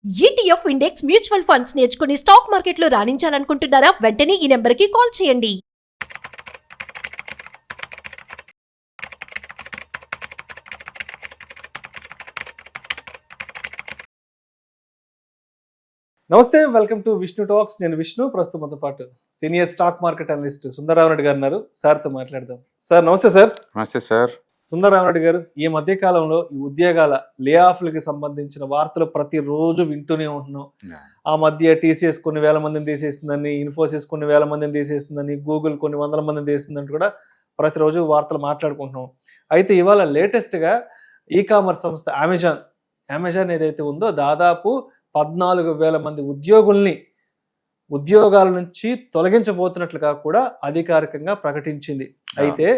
ETF index mutual funds నేర్చుకుని stock మార్కెట్లో రాణించాలనుకుంటున్నారా? వెంటనే ఈ నెంబర్కి కాల్ చేయండి. నమస్తే, వెల్కమ్ టు విష్ణు టాక్స్. నేను విష్ణు. ప్రస్తుతంతో పాటు senior stock market analyst Sundararamareddy గారు ఉన్నారు. సార్తో మాట్లాడదాం. సార్ నమస్తే. సార్ నమస్తే సార్. సుందరరామరెడ్డి గారు, ఈ మధ్య కాలంలో ఈ ఉద్యోగాల లే ఆఫ్లకి సంబంధించిన వార్తలు ప్రతిరోజు వింటూనే ఉంటున్నాం. ఆ మధ్య టీసీఎస్ కొన్ని వేల మందిని తీసేస్తుందని, ఇన్ఫోసిస్ కొన్ని వేల మందిని తీసేస్తుందని, గూగుల్ కొన్ని వందల మందిని తీస్తుందని కూడా ప్రతిరోజు వార్తలు మాట్లాడుకుంటున్నాం. అయితే ఇవాళ లేటెస్ట్గా ఈ కామర్స్ సంస్థ అమెజాన్ ఏదైతే ఉందో దాదాపు 14,000 మంది ఉద్యోగాల నుంచి తొలగించబోతున్నట్లుగా కూడా అధికారికంగా ప్రకటించింది. అయితే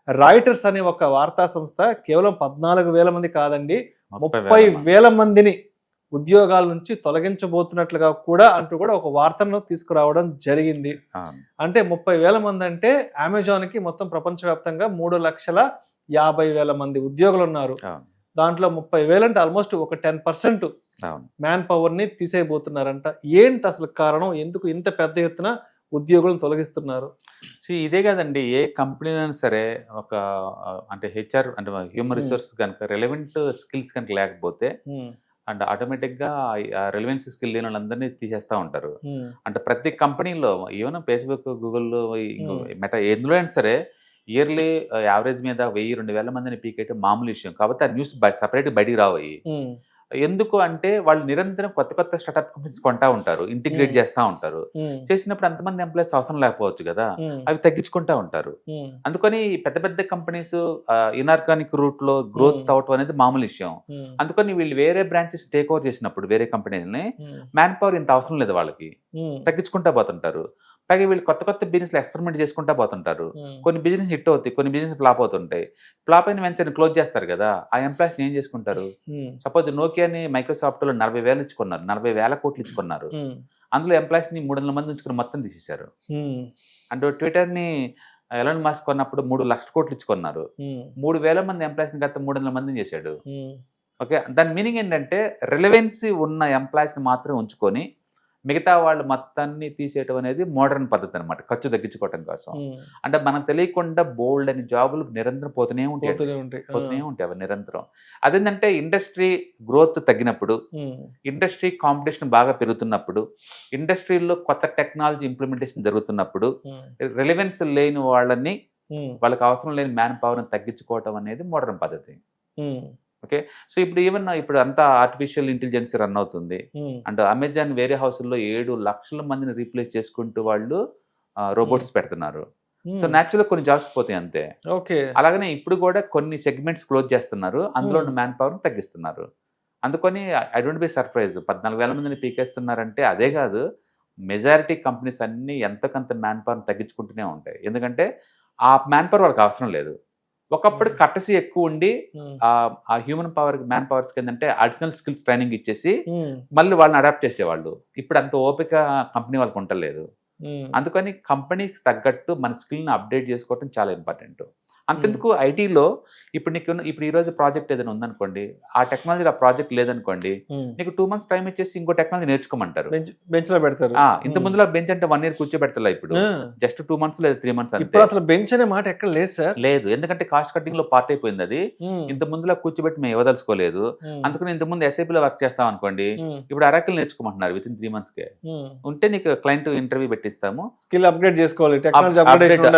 రాయిటర్స్ అనే ఒక వార్తా సంస్థ కేవలం 14,000 మంది కాదండి, 30,000 మందిని ఉద్యోగాల నుంచి తొలగించబోతున్నట్లుగా కూడా అంటూ కూడా ఒక వార్తను తీసుకురావడం జరిగింది. అంటే 30,000 మంది అంటే అమెజాన్కి మొత్తం ప్రపంచవ్యాప్తంగా 3,50,000 మంది ఉద్యోగులు ఉన్నారు. దాంట్లో 30,000 అంటే ఆల్మోస్ట్ ఒక 10% మ్యాన్ పవర్ ని తీసేయబోతున్నారంట. ఏంటి అసలు కారణం? ఎందుకు ఇంత పెద్ద ఎత్తున ఉద్యోగులను తొలగిస్తున్నారు? ఇదే కాదండి, ఏ కంపెనీ అయినా సరే ఒక అంటే హెచ్ఆర్ అంటే హ్యూమన్ రిసోర్స్ కనుక రెలవెంట్ స్కిల్స్ కనుక లేకపోతే అంటే ఆటోమేటిక్గా రెలవెన్స్ స్కిల్ లేని వాళ్ళందరినీ తీసేస్తూ ఉంటారు. అంటే ప్రతి కంపెనీలో ఈవెన్ ఫేస్బుక్, గూగుల్, మెటా ఎందులో అయినా సరే ఇయర్లీ యావరేజ్ మీద 1,000-2,000 మందిని పీకేయటం మామూలు విషయం. కాబట్టి ఆ న్యూస్ సపరేట్ బయటికి రావయి. ఎందుకు అంటే వాళ్ళు నిరంతరం కొత్త స్టార్ట్అప్ కంపెనీస్ కొంటా ఉంటారు, ఇంటిగ్రేట్ చేస్తూ ఉంటారు. చేసినప్పుడు అంతమంది ఎంప్లాయీస్ అవసరం లేకపోవచ్చు కదా, అవి తగ్గించుకుంటా ఉంటారు. అందుకని పెద్ద కంపెనీస్ ఇనార్గానిక్ రూట్ లో గ్రోత్ అవటం అనేది మామూలు విషయం. అందుకని వీళ్ళు వేరే బ్రాంచెస్ టేక్ ఓవర్ చేసినప్పుడు వేరే కంపెనీలని మ్యాన్ పవర్ ఇంత అవసరం లేదు, వాళ్ళకి తగ్గించుకుంటా పోతుంటారు. పైగా వీళ్ళు కొత్త బిజినెస్ ఎక్స్పెరిమెంట్ చేసుకుంటా పోతుంటారు. కొన్ని బిజినెస్ హిట్ అవుతాయి, కొన్ని బిజినెస్ ఫ్లాప్ అవుతుంటాయి. ఫ్లాప్ అయిన వెంటనే క్లోజ్ చేస్తారు కదా, ఆ ఎంప్లాయీస్ ఏం చేసుకుంటారు? సపోజ్ నోకియాని మైక్రోసాఫ్ట్ లో 40,000 ఇచ్చుకున్నారు, 40,000 కోట్లు ఇచ్చుకున్నారు. అందులో ఎంప్లాయీస్ ని 300 మంది ఉంచుకుని మొత్తం తీసేశారు. అంటే ట్విట్టర్ ని ఎలాన్ మస్క్ కొన్నప్పుడు 3 లక్షల కోట్లు ఇచ్చుకున్నారు. 3,000 మంది ఎంప్లాయీస్ ని గత 300 మందిని చేశాడు. ఓకే, దాని మీనింగ్ ఏంటంటే రిలవెన్సీ ఉన్న ఎంప్లాయీస్ ని మాత్రమే ఉంచుకొని మిగతా వాళ్ళు మొత్తాన్ని తీసేయటం అనేది మోడర్న్ పద్ధతి అనమాట, ఖర్చు తగ్గించుకోవటం కోసం. అంటే మనకు తెలియకుండా బోల్డ్ అని జాబులు నిరంతరం పోతూనే ఉంటాయి అవి నిరంతరం. అదేంటంటే ఇండస్ట్రీ గ్రోత్ తగ్గినప్పుడు, ఇండస్ట్రీ కాంపిటీషన్ బాగా పెరుగుతున్నప్పుడు, ఇండస్ట్రీలో కొత్త టెక్నాలజీ ఇంప్లిమెంటేషన్ జరుగుతున్నప్పుడు రిలవెన్స్ లేని వాళ్ళని, వాళ్ళకి అవసరం లేని మ్యాన్ పవర్ని తగ్గించుకోవటం అనేది మోడర్న్ పద్ధతి. ఓకే, సో ఇప్పుడు అంతా ఆర్టిఫిషియల్ ఇంటెలిజెన్స్ రన్ అవుతుంది. అండ్ అమెజాన్ వేరే హౌస్లో 7 లక్షల మందిని రీప్లేస్ చేసుకుంటూ వాళ్ళు రోబోట్స్ పెడుతున్నారు. సో న్యాచురల్గా కొన్ని జాబ్స్ పోతాయి అంతే. ఓకే, అలాగనే ఇప్పుడు కూడా కొన్ని సెగ్మెంట్స్ క్లోజ్ చేస్తున్నారు, అందులో ఉన్న మ్యాన్ పవర్ని తగ్గిస్తున్నారు. అందుకని ఐ డోంట్ బి సర్ప్రైజ్ 14,000 మందిని పీకేస్తున్నారంటే. అదే కాదు, మెజారిటీ కంపెనీస్ అన్ని ఎంతకంత మ్యాన్ పవర్ని తగ్గించుకుంటూనే ఉంటాయి. ఎందుకంటే ఆ మ్యాన్ పవర్ వాళ్ళకి అవసరం లేదు. ఒకప్పుడు కట్టసి ఎక్కువ ఉండి ఆ హ్యూమన్ పవర్ మ్యాన్ పవర్స్ ఏంటంటే అడిషనల్ స్కిల్స్ ట్రైనింగ్ ఇచ్చేసి మళ్ళీ వాళ్ళని అడాప్ట్ చేసేవాళ్ళు. ఇప్పుడు అంత ఓపిక కంపెనీ వాళ్ళకి ఉండలేదు. అందుకని కంపెనీకి తగ్గట్టు మన స్కిల్ని అప్డేట్ చేసుకోవటం చాలా ఇంపార్టెంట్. అంతెందుకు ఐటీలో ఇప్పుడు ఈ రోజు ప్రాజెక్ట్ ఏదైనా ఉందనుకోండి, ఆ టెక్నాలజీ ఆ ప్రాజెక్ట్ లేదనుకోండి, నీకు 2 months టైం ఇచ్చేసి ఇంకో టెక్నాలజీ నేర్చుకోమంటారు. బెంచ్ లో పెడతారు. ఇంత ముందులో బెంచ్ అంటే 1 year కూర్చోబెడతా, ఇప్పుడు జస్ట్ 2 months లేదా 3 months అంటే. ఇప్పుడు అసలు బెంచ్ అనే మాట ఎక్కడ లేదు సార్. లేదు, ఎందుకంటే కాస్ట్ కటింగ్ లో పార్ట్ అయిపోయింది అది. ఇంత ముందులో కూర్చోబెట్టి మేము ఇవ్వదలుచుకోలేదు. అందుకని ఇంత ముందు SAP లో వర్క్ చేస్తాం అనుకోండి, ఇప్పుడు Oracle నేర్చుకోమంటున్నారు విత్ ఇన్ 3 months కే. ఉంటే నీకు క్లయింట్ ఇంటర్వ్యూ పెట్టిస్తాము, స్కిల్ అప్గ్రేడ్ చేసుకోవాలి,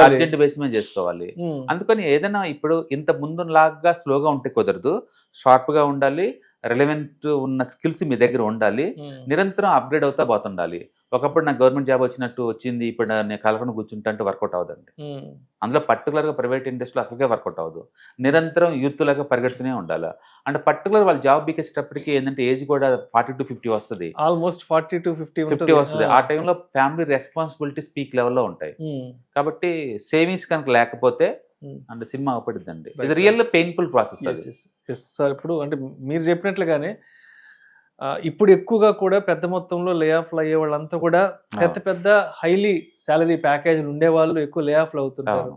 అర్జెంట్ బేస్ మీద చేసుకోవాలి. అందుకని ఏదైనా ఇప్పుడు ఇంత ముందులాగా స్లోగా ఉంటే కుదరదు, షార్ప్ గా ఉండాలి, రెలవెంట్ ఉన్న స్కిల్స్ మీ దగ్గర ఉండాలి, నిరంతరం అప్గ్రేడ్ అవుతా పోతుండాలి. ఒకప్పుడు నాకు గవర్నమెంట్ జాబ్ వచ్చింది, ఇప్పుడు నేను కలపను కూర్చుంటా అంటే వర్కౌట్ అవ్వదండి. అందులో పర్టికులర్గా ప్రైవేట్ ఇండస్ట్రీలో అసలుకే వర్కౌట్ అవ్వదు. నిరంతరం యూత్ లాగా పరిగెడుతూనే ఉండాలి. అంటే పర్టికులర్ వాళ్ళు జాబ్ బీకేసేటప్పటికి ఏంటంటే ఏజ్ కూడా 40 to 50 వస్తుంది, ఆల్మోస్ట్ 40 to 50 వస్తుంది. ఆ టైంలో ఫ్యామిలీ రెస్పాన్సిబిలిటీస్ పీక్ లెవెల్లో ఉంటాయి. కాబట్టి సేవింగ్స్ కనుక లేకపోతే అంటే సినిమా అవపడుద్దండి. ఇది రియల్ పెయిన్ఫుల్ ప్రాసెస్. సార్ ఇప్పుడు అంటే మీరు చెప్పినట్లుగానే ఇప్పుడు ఎక్కువగా కూడా పెద్ద మొత్తంలో లే ఆఫ్లు అయ్యే వాళ్ళంతా కూడా పెద్ద హైలీ శాలరీ ప్యాకేజీలు ఉండే వాళ్ళు ఎక్కువ లే ఆఫ్లు అవుతుంటారు.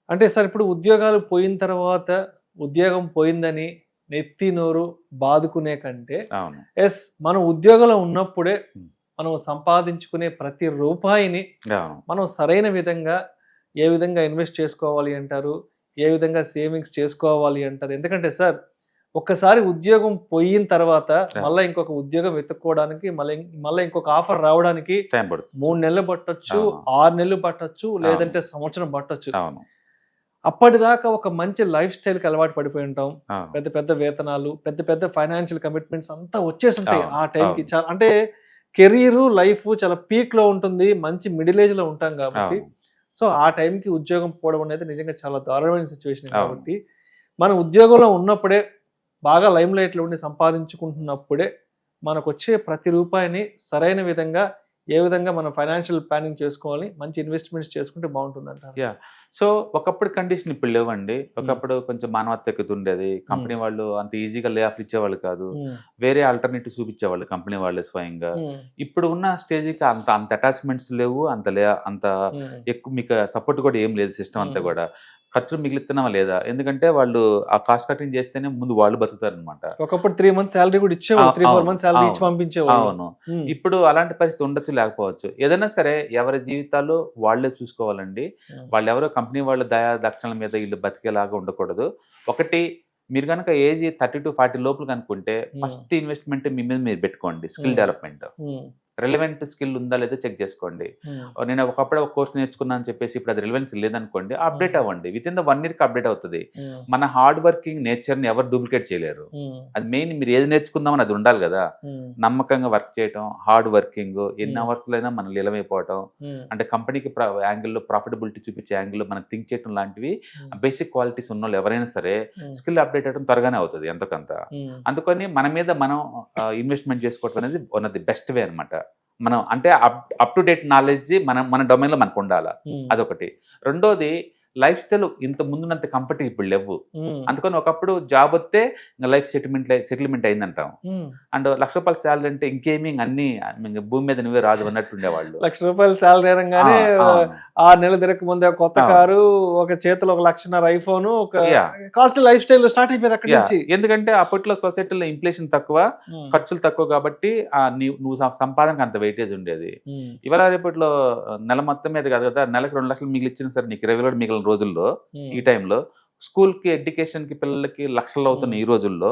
అంటే సార్ ఇప్పుడు ఉద్యోగాలు పోయిన తర్వాత ఉద్యోగం పోయిందని నెత్తి నోరు బాదుకునే కంటే అవును ఎస్ మనం ఉద్యోగంలో ఉన్నప్పుడే మనం సంపాదించుకునే ప్రతి రూపాయిని అవును మనం సరైన విధంగా ఏ విధంగా ఇన్వెస్ట్ చేసుకోవాలి అంటారు, ఏ విధంగా సేవింగ్స్ చేసుకోవాలి అంటారు. ఎందుకంటే సార్ ఒక్కసారి ఉద్యోగం పోయిన తర్వాత మళ్ళీ ఇంకొక ఉద్యోగం వెతుక్కోవడానికి మళ్ళీ ఇంకొక ఆఫర్ రావడానికి టైం పడుతుంది. 3 నెలలు పట్టొచ్చు, అవును. 6 నెలలు పట్టొచ్చు, లేదంటే సంవత్సరం పట్టొచ్చు. అవును అప్పటిదాకా ఒక మంచి లైఫ్ స్టైల్కి అలవాటు పడిపోయి ఉంటాం. అవును పెద్ద పెద్ద వేతనాలు, పెద్ద పెద్ద ఫైనాన్షియల్ కమిట్మెంట్స్ అంతా వచ్చేస్తుంటాయి అవును, ఆ టైంకి. అవును. చాలా అంటే కెరీర్ లైఫ్ చాలా పీక్ లో ఉంటుంది, మంచి మిడిల్ ఏజ్ లో ఉంటాం కాబట్టి. అవును. సో ఆ టైంకి ఉద్యోగం పోవడం అనేది నిజంగా చాలా దారుణమైన సిచ్యువేషన్ అవును. కాబట్టి మనం ఉద్యోగంలో ఉన్నప్పుడే బాగా లైమ్ లైట్లో ఉండి సంపాదించుకుంటున్నప్పుడే మనకు వచ్చే ప్రతి రూపాయిని సరైన విధంగా ఏ విధంగా మనం ఫైనాన్షియల్ ప్లానింగ్ చేసుకోవాలి, మంచి ఇన్వెస్ట్మెంట్స్ చేసుకుంటే బాగుంటుంది అంటారు. యా సో ఒకప్పుడు కండిషన్ ఇప్పుడు లేవండి. ఒకప్పుడు కొంచెం మానవత్వత ఉండేది. కంపెనీ వాళ్ళు అంత ఈజీగా లే ఆఫ్ ఇచ్చేవాళ్ళు కాదు. వేరే ఆల్టర్నేటివ్ చూపించేవాళ్ళు కంపెనీ వాళ్ళే స్వయంగా. ఇప్పుడు ఉన్న స్టేజ్కి అంత అంత అటాచ్మెంట్స్ లేవు, అంత ఎక్కువ మీకు సపోర్ట్ కూడా ఏం లేదు. సిస్టమ్ అంతా కూడా ఖర్చులు మిగులుతున్నావా లేదా, ఎందుకంటే వాళ్ళు ఆ కాస్ట్ కటింగ్ చేస్తేనే ముందు వాళ్ళు బతుకుతారు అనమాట. ఒకప్పుడు 3 months శాలరీ కూడా ఇచ్చేవాళ్ళు, 3-4 months శాలరీ ఇచ్చి పంపించేవాళ్ళు. అవును. ఇప్పుడు అలాంటి పరిస్థితి ఉండొచ్చు, లేకపోవచ్చు. ఏదైనా సరే ఎవరి జీవితాల్లో వాళ్ళే చూసుకోవాలండి. వాళ్ళు ఎవరో కంపెనీ వాళ్ళ దయా దక్షిణల మీద వీళ్ళు బతికేలాగా ఉండకూడదు. ఒకటి, మీరు కనుక ఏజ్ 30 to 40 లోపల కనుక్కుంటే ఫస్ట్ ఇన్వెస్ట్మెంట్ మీ మీద మీరు పెట్టుకోండి. స్కిల్ డెవలప్మెంట్, రిలవెంట్ స్కిల్ ఉందా లేదా చెక్ చేసుకోండి. నేను ఒకప్పుడు ఒక కోర్స్ నేర్చుకున్నా అని చెప్పేసి ఇప్పుడు అది రిలవెన్స్ లేదనుకోండి, అప్డేట్ అవ్వండి. With in the 1 year update అవుతుంది. మన హార్డ్ వర్కింగ్ నేచర్ని ఎవరు డూప్లికేట్ చేయలేరు. అది మెయిన్. మీరు ఏది నేర్చుకుందామని అది ఉండాలి కదా. నమ్మకంగా వర్క్ చేయటం, హార్డ్ వర్కింగ్, ఎన్ని అవర్స్లో అయినా మనం లీలమైపోవటం, అంటే కంపెనీకి యాంగిల్లో ప్రాఫిటబిలిటీ చూపించే యాంగిల్లో మనం థింక్ చేయటం లాంటివి బేసిక్ క్వాలిటీస్ ఉన్న వాళ్ళు ఎవరైనా సరే స్కిల్ అప్డేట్ అవ్వడం త్వరగానే అవుతుంది ఎంతకంత. అందుకని మన మీద మనం ఇన్వెస్ట్మెంట్ చేసుకోవటం అనేది one of the best way అనమాట. మనం అంటే అప్ టు డేట్ నాలెడ్జ్ మన డొమైన్లో మనకు ఉండాలి. అదొకటి. రెండోది, లైఫ్ స్టైల్ ఇంత ముందున్నంత కంఫర్ట్ ఇప్పుడు లేవు. అందుకని ఒకప్పుడు జాబ్ వస్తే లైఫ్ సెటిల్మెంట్ అయిందంటాం. అండ్ ₹1,00,000 శాలరీ అంటే ఇంకేమీ అన్ని భూమి మీద నువ్వే రాజు అన్నట్టు ఉండేవాళ్ళు. ₹1,00,000 శాలరీ అనగానే 6 నెలలు తిరగక ముందే కొత్త కారు, ఒక చేతిలో ₹1,00,000 ఐఫోన్, ఒక కాస్ట్ లైఫ్ స్టైల్ స్టార్ట్ అయిపోయింది అక్కడి నుంచి. ఎందుకంటే అప్పట్లో సొసైటీలో ఇన్ఫ్లేషన్ తక్కువ, ఖర్చులు తక్కువ కాబట్టి నువ్వు సంపాదనకు అంత వెయిటేజ్ ఉండేది. ఇవాళ రేపట్లో నెల మొత్తం మీద కాదు కదా, నెలకు 2 లక్షలు మిగిలిచ్చిన సరే నీకు 20 మిగిలిన రోజుల్లో, ఈ టైంలో స్కూల్కి ఎడ్యుకేషన్కి పిల్లలకి లక్షలు అవుతున్న ఈ రోజుల్లో,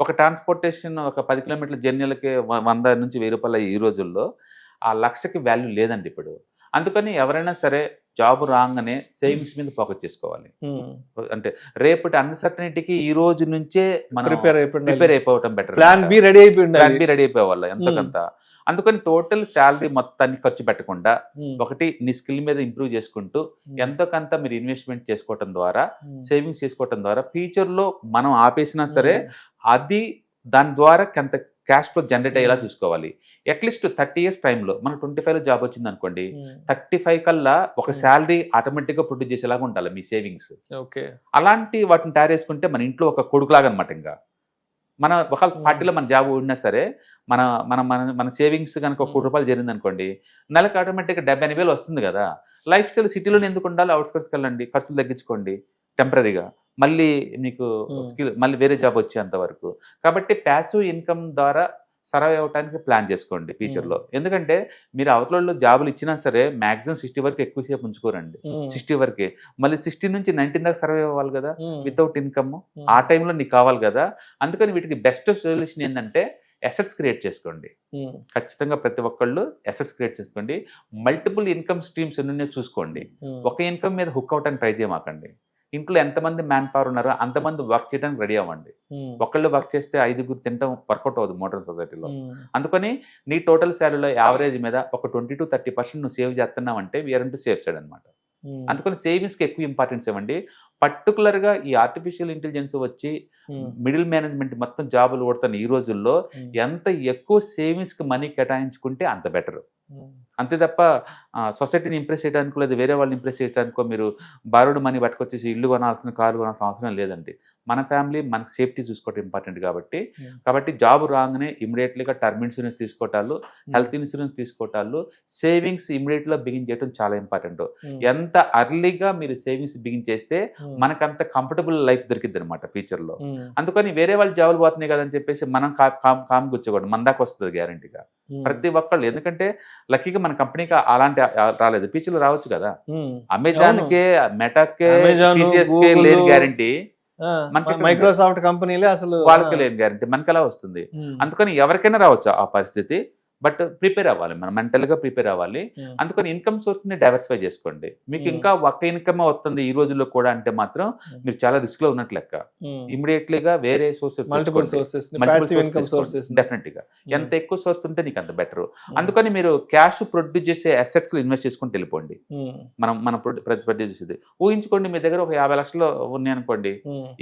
ఒక ట్రాన్స్పోర్టేషన్ ఒక 10 కిలోమీటర్ల జర్నీలకి 100 నుంచి 1000 రూపాయలు ఈ రోజుల్లో ఆ లక్షకి వాల్యూ లేదండి ఇప్పుడు. అందుకని ఎవరైనా సరే జాబ్ రాగానే సేవింగ్స్ మీద ఫోకస్ చేసుకోవాలి. అంటే రేపటి అన్సర్టనిటీకి ఈ రోజు నుంచే మనం ప్రిపేర్ అయిపోవటం బెటర్. ప్లాన్ బి రెడీ అయిపోవాలి ఎంతకంత. అందుకని టోటల్ శాలరీ మొత్తాన్ని ఖర్చు పెట్టకుండా ఒకటి నీ స్కిల్ మీద ఇంప్రూవ్ చేసుకుంటూ ఎంతో కొంత మీరు ఇన్వెస్ట్మెంట్ చేసుకోవటం ద్వారా, సేవింగ్స్ చేసుకోవటం ద్వారా ఫ్యూచర్ లో మనం ఆపేసినా సరే అది దాని ద్వారా కొంత క్యాష్ ఫ్లో జనరేట్ అయ్యేలా చూసుకోవాలి. అట్లీస్ట్ 30 years టైంలో మనకు 25లో జాబ్ వచ్చింది అనుకోండి, 35 కల్లా ఒక శాలరీ ఆటోమేటిక్గా ప్రొడ్యూస్ చేసేలాగా ఉండాలి మీ సేవింగ్స్. అలాంటి వాటిని తయారు చేసుకుంటే మన ఇంట్లో ఒక కొడుకులాగా అనమాట. ఇంకా మన ఒక పార్టీలో మన జాబ్ ఉన్నా సరే మన మన మన సేవింగ్స్ కనుక ₹1,00,000 జరిగింది అనుకోండి, నెలకు ఆటోమేటిక్గా 70,000 వస్తుంది కదా. లైఫ్ స్టైల్ సిటీలోనే ఎందుకు ఉండాలి, అవుట్స్కర్ట్స్కి వెళ్ళండి, ఖర్చులు తగ్గించుకోండి టెంపరీగా, మళ్ళీ మీకు స్కిల్ మళ్ళీ వేరే జాబ్ వచ్చేంత వరకు. కాబట్టి ప్యాసివ్ ఇన్కమ్ ద్వారా సర్వైవ్ అవ్వడానికి ప్లాన్ చేసుకోండి ఫ్యూచర్లో. ఎందుకంటే మీరు అవతలలో జాబులు ఇచ్చినా సరే మ్యాక్సిమం 60 వరకు ఎక్కువసేపు ఉంచుకోరండి. 60 వరకే, మళ్ళీ 60 నుంచి 19 దాకా సర్వైవ్ అవ్వాలి కదా వితౌట్ ఇన్కమ్. ఆ టైంలో నీకు కావాలి కదా. అందుకని వీటికి బెస్ట్ సొల్యూషన్ ఏంటంటే అసెట్స్ క్రియేట్ చేసుకోండి. ఖచ్చితంగా ప్రతి ఒక్కళ్ళు అసెట్స్ క్రియేట్ చేసుకోండి. మల్టిపుల్ ఇన్కమ్ స్ట్రీమ్స్ ఎన్ని చూసుకోండి. ఒక ఇన్కమ్ మీద హుక్ అవటానికి ట్రై చేయమాకండి. ఇంట్లో ఎంతమంది మ్యాన్ పవర్ ఉన్నారో అంతమంది వర్క్ చేయడానికి రెడీ అవ్వండి. ఒకళ్ళు వర్క్ చేస్తే 5గురు తినడం వర్కౌట్ అవ్వదు మోడర్న్ సొసైటీలో. అందుకని నీ టోటల్ శాలరీలో యావరేజ్ మీద ఒక 20 to 30% నువ్వు సేవ్ చేస్తున్నావు అంటే వీఆర్ టు సేవ్ చేయడనమాట. అందుకని సేవింగ్స్కి ఎక్కువ ఇంపార్టెన్స్ ఇవ్వండి. పర్టికులర్గా ఈ ఆర్టిఫిషియల్ ఇంటెలిజెన్స్ వచ్చి మిడిల్ మేనేజ్మెంట్ మొత్తం జాబులు కొడుతున్న ఈ రోజుల్లో ఎంత ఎక్కువ సేవింగ్స్కి మనీ కేటాయించుకుంటే అంత బెటర్. అంతే తప్ప సొసైటీని ఇంప్రెస్ చేయడానికో లేదా వేరే వాళ్ళని ఇంప్రెస్ చేయడానికో మీరు బారోడ్ మనీ పట్టుకొచ్చేసి ఇల్లు కొనాల్సిన కారు కొనాల్సిన అవసరం లేదండి. మన ఫ్యామిలీ మనకి సేఫ్టీ చూసుకోవటం ఇంపార్టెంట్ కాబట్టి జాబ్ రాగానే ఇమీడియట్లీగా టర్మ్ ఇన్సూరెన్స్ తీసుకోవటాలు, హెల్త్ ఇన్సూరెన్స్ తీసుకోవటాలు, సేవింగ్స్ ఇమీడియట్గా బిగిన్ చేయడం చాలా ఇంపార్టెంట్. ఎంత అర్లీగా మీరు సేవింగ్స్ బిగిన్ చేస్తే మనకంత కంఫర్టబుల్ లైఫ్ దొరికిద్ది అనమాట ఫ్యూచర్లో. అందుకని వేరే వాళ్ళు జాబులు పోతున్నాయి కదని చెప్పేసి మనం కామ్ కూర్చోకూడదు, మన దాకా వస్తుంది గ్యారంటీగా ప్రతి ఒక్కళ్ళు. ఎందుకంటే లక్కీగా మన కంపెనీకి అలాంటి రాలేదు, ఫ్యూచర్లో రావచ్చు కదా. అమెజాన్కే, మెటాకే, టీసీఎస్కే లేని గ్యారంటీ, మైక్రోసాఫ్ట్ కంపెనీలే అసలు వాళ్ళకి లేని గ్యారంటీ మనకి ఎలా వస్తుంది? అందుకని ఎవరికైనా రావచ్చు ఆ పరిస్థితి. బట్ ప్రిపేర్ అవ్వాలి, మనం మెంటల్గా ప్రిపేర్ అవ్వాలి. అందుకని ఇన్కమ్ సోర్స్ని డైవర్సిఫై చేసుకోండి. మీకు ఇంకా ఒక్క ఇన్కమ్ వస్తుంది ఈ రోజుల్లో కూడా అంటే మాత్రం మీరు చాలా రిస్క్ లో ఉన్నట్లు లెక్క. ఇమీడియట్లీగా వేరే సోర్సెస్ డెఫినెట్గా ఎంత ఎక్కువ సోర్స్ ఉంటే నీకు అంత బెటర్. అందుకని మీరు క్యాష్ ప్రొడ్యూస్ చేసే అసెట్స్ లో ఇన్వెస్ట్ చేసుకుని వెళ్ళిపోండి. మనం ప్రొడ్యూస్ చేసేది ఊహించుకోండి, మీ దగ్గర ఒక 50 లక్షలు ఉన్నాయి అనుకోండి,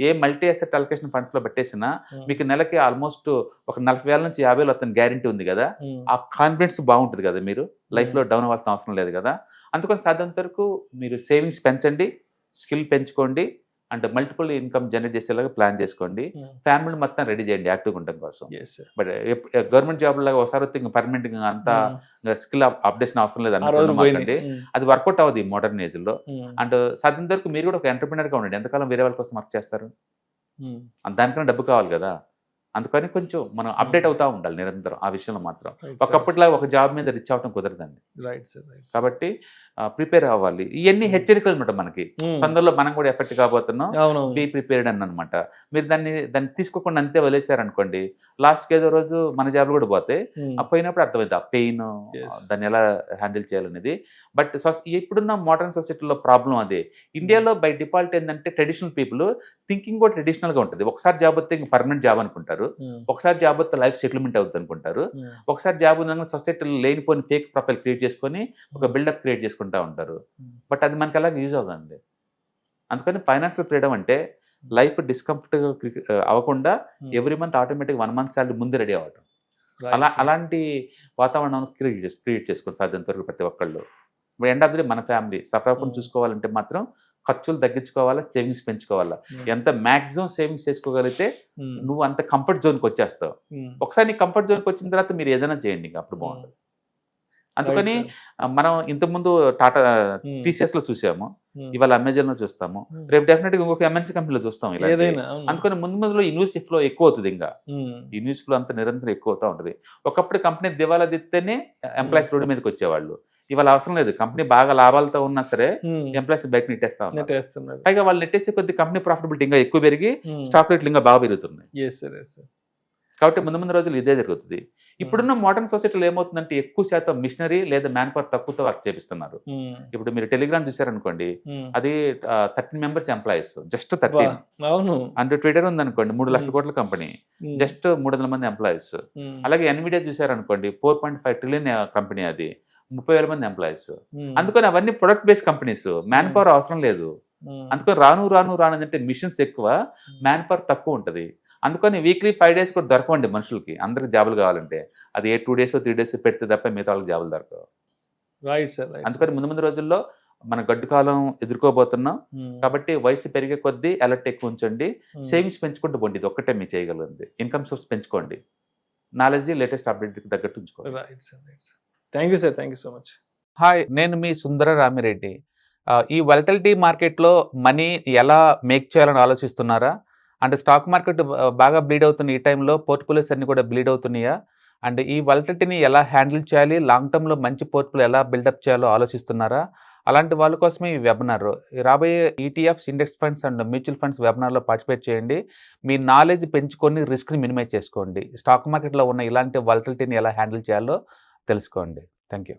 a multi asset allocation funds లో పెట్టేసినా మీకు నెలకి ఆల్మోస్ట్ ఒక 40,000 నుంచి 50,000 వస్తుంది గ్యారంటీ ఉంది కదా. ఆ కాన్ఫిడెన్స్ బాగుంటుంది కదా, మీరు లైఫ్లో డౌన్ అవ్వాల్సిన అవసరం లేదు కదా. అందుకని సాధ్యమైనంత వరకు మీరు సేవింగ్స్ పెంచండి, స్కిల్ పెంచుకోండి, అంటే మల్టిపుల్ ఇన్కమ్ జనరేట్ చేసేలాగా ప్లాన్ చేసుకోండి. ఫ్యామిలీ మొత్తం రెడీ చేయండి యాక్టివ్గా ఉండడం కోసం. బట్ గవర్నమెంట్ జాబ్ లాగా ఒకసారి పర్మనెంట్ గా అంతా స్కిల్ అప్డేషన్ అవసరం లేదు అనుకోండి, అది వర్కౌట్ అవ్వదు ఈ మోడర్న్ ఏజ్ లో. అండ్ సాధ్యమైనంత వరకు మీరు కూడా ఒక ఎంటర్ప్రినర్ గా ఉండండి. ఎంతకాలం వేరే వాళ్ళ కోసం వర్క్ చేస్తారు? దానికన్నా డబ్బు కావాలి కదా. అందుకని కొంచెం మనం అప్డేట్ అవుతా ఉండాలి నిరంతరం ఆ విషయంలో మాత్రం. ఒకప్పటిలా ఒక జాబ్ మీద రిచ్ అవడం కుదరదండి. కాబట్టి ప్రిపేర్ అవ్వాలి. ఇవన్నీ హెచ్చరికలు అనమాట మనకి. తొందరలో మనం కూడా ఎఫెక్ట్ కాబోతున్నాం, బీ ప్రిపేర్డ్ అని అనమాట. మీరు దాన్ని తీసుకోకుండా అంతే వదిలేశారనుకోండి, లాస్ట్కి ఏదో రోజు మన జాబ్లు కూడా పోతాయి. పోయినప్పుడు అర్థమైంది ఆ పెయిన్, దాన్ని ఎలా హ్యాండిల్ చేయాలనేది. బట్ ఇప్పుడున్న మోడర్న్ సొసైటీలో ప్రాబ్లం అదే. ఇండియాలో బై డిఫాల్ట్ ఏంటంటే ట్రెడిషనల్ పీపుల్ థింకింగ్ కూడా ట్రెడిషనల్గా ఉంటుంది. ఒకసారి జాబ్ వస్తే ఇంక పర్మనెంట్ జాబ్ అనుకుంటారు, ఒకసారి జాబ్ వస్తే లైఫ్ సెటిల్మెంట్ అవుతుంది అనుకుంటారు, ఒకసారి జాబ్ ఉన్న సొసైటీలో లేనిపోయిన ఫేక్ ప్రొఫైల్ క్రియేట్ చేసుకొని ఒక బిల్డప్ క్రియేట్ చేసుకుంటూ ఉంటారు. బట్ అది మనకి అలాగే యూజ్ అవుతుంది. అందుకని ఫైనాన్షియల్ ఫ్రీడమ్ అంటే లైఫ్ డిస్కంఫర్ట్ అవ్వకుండా every month automatic 1 month salary ముందు రెడీ అవ్వటం, అలాంటి వాతావరణం క్రియేట్ చేసుకోండి సాధ్యంత వరకు ప్రతి ఒక్కళ్ళు. ఎండ్ ఆఫ్ ది డే మన ఫ్యామిలీ సఫర్ అవ్వకుండా చూసుకోవాలంటే మాత్రం ఖర్చులు తగ్గించుకోవాలా, సేవింగ్స్ పెంచుకోవాలా. ఎంత మాక్సిమం సేవింగ్స్ చేసుకోగలిగితే నువ్వు అంత కంఫర్ట్ జోన్కి వచ్చేస్తావు. ఒకసారి నీ కంఫర్ట్ జోన్కి వచ్చిన తర్వాత మీరు ఏదైనా చేయండి, ఇంకా అప్పుడు బాగుంటుంది. అందుకని మనం ఇంతకుముందు టాటా టీసీఎస్ లో చూసాము, ఇవాళ అమెజాన్ లో చూస్తాము, రేపు డెఫినెట్ గా ఇంకొక ఎంఎన్సీ కంపెనీలో చూస్తాం ఇలా. అందుకని ముందులో ఈ న్యూస్ ఫ్లో ఎక్కువ అవుతుంది, ఇంకా ఈ న్యూస్ ఫ్లో అంతా నిరంతరం ఎక్కువ అవుతా ఉంటుంది. ఒకప్పుడు కంపెనీ దివాలా దిత్తేనే ఎంప్లాయీస్ రోడ్డు మీదకి వచ్చేవాళ్ళు. ఇవాళ అవసరం లేదు, కంపెనీ బాగా లాభాలతో ఉన్నా సరే ఎంప్లాయీస్ బయట నెట్టేస్తా ఉన్నారు. పైగా వాళ్ళు నెట్టేసే కొద్ది కంపెనీ ప్రాఫిటబిలిటీ ఇంకా ఎక్కువ పెరిగి స్టాక్ రేట్లు ఇంకా బాగా పెరుగుతున్నాయి. కాబట్టి ముందు రోజులు ఇదే జరుగుతుంది. ఇప్పుడున్న మోడర్న్ సొసైటీలో ఏమవుతుందంటే ఎక్కువ శాతం మిషనరీ లేదా మ్యాన్ పవర్ తక్కువతో వర్క్ చేపిస్తున్నారు. ఇప్పుడు మీరు టెలిగ్రామ్ చూసారనుకోండి, అది 13 members employees, just 13. And Twitter ఉందనుకోండి, 3 లక్షల కోట్ల కంపెనీ, జస్ట్ 300 మంది ఎంప్లాయీస్. అలాగే ఎన్విడియా చూసారనుకోండి, 4.5 trillion కంపెనీ, అది 30,000 మంది ఎంప్లాయీస్. అందుకని అవన్నీ product based companies, man power అవసరం లేదు. అందుకని రాను అంటే మిషన్స్ ఎక్కువ, మ్యాన్ పవర్ తక్కువ ఉంటుంది. అందుకని వీక్లీ 5 days కూడా దొరకవండి మనుషులకి, అందరికి జాబులు కావాలంటే. అది 2 days 3 days పెడితే తప్ప మిగతా వాళ్ళకి జాబులు దొరకవు. అందుకని ముందు రోజుల్లో మన గడ్డు కాలం ఎదుర్కోబోతున్నాం. కాబట్టి వయసు పెరిగే కొద్దీ అలర్ట్ ఎక్కువ ఉంచండి, సేవింగ్స్ పెంచుకుంటూ పోండి. ఇది ఒక్కటే మీ చేయగలిగింది. ఇన్కమ్ సోర్స్ పెంచుకోండి, నాలెడ్జ్ లేటెస్ట్ అప్డేట్ తగ్గట్టు ఉంచుకోండి. Thank you sir, thank you so much. Hi, నేను మీ సుందర రామిరెడ్డి. ఈ వాలటిలిటీ మార్కెట్లో మనీ ఎలా మేక్ చేయాలని ఆలోచిస్తున్నారా? అంటే స్టాక్ మార్కెట్ బాగా బ్లీడ్ అవుతున్న ఈ టైంలో పోర్ట్ఫోలియోస్ అన్ని కూడా బ్లీడ్ అవుతున్నాయా? అండ్ ఈ వాలటిలిటీని ఎలా హ్యాండిల్ చేయాలి, లాంగ్ టర్మ్లో మంచి పోర్ట్ఫోలియో ఎలా బిల్డప్ చేయాలో ఆలోచిస్తున్నారా? అలాంటి వాళ్ళ కోసమే ఈ వెబినార్. రాబోయే ETFs, index funds and mutual funds వెబినార్లో పార్టిసిపేట్ చేయండి. మీ నాలెడ్జ్ పెంచుకొని రిస్క్ని మినిమైజ్ చేసుకోండి. స్టాక్ మార్కెట్లో ఉన్న ఇలాంటి వాలటిలిటీని ఎలా హ్యాండిల్ చేయాలో తెలుసుకోండి. Thank you.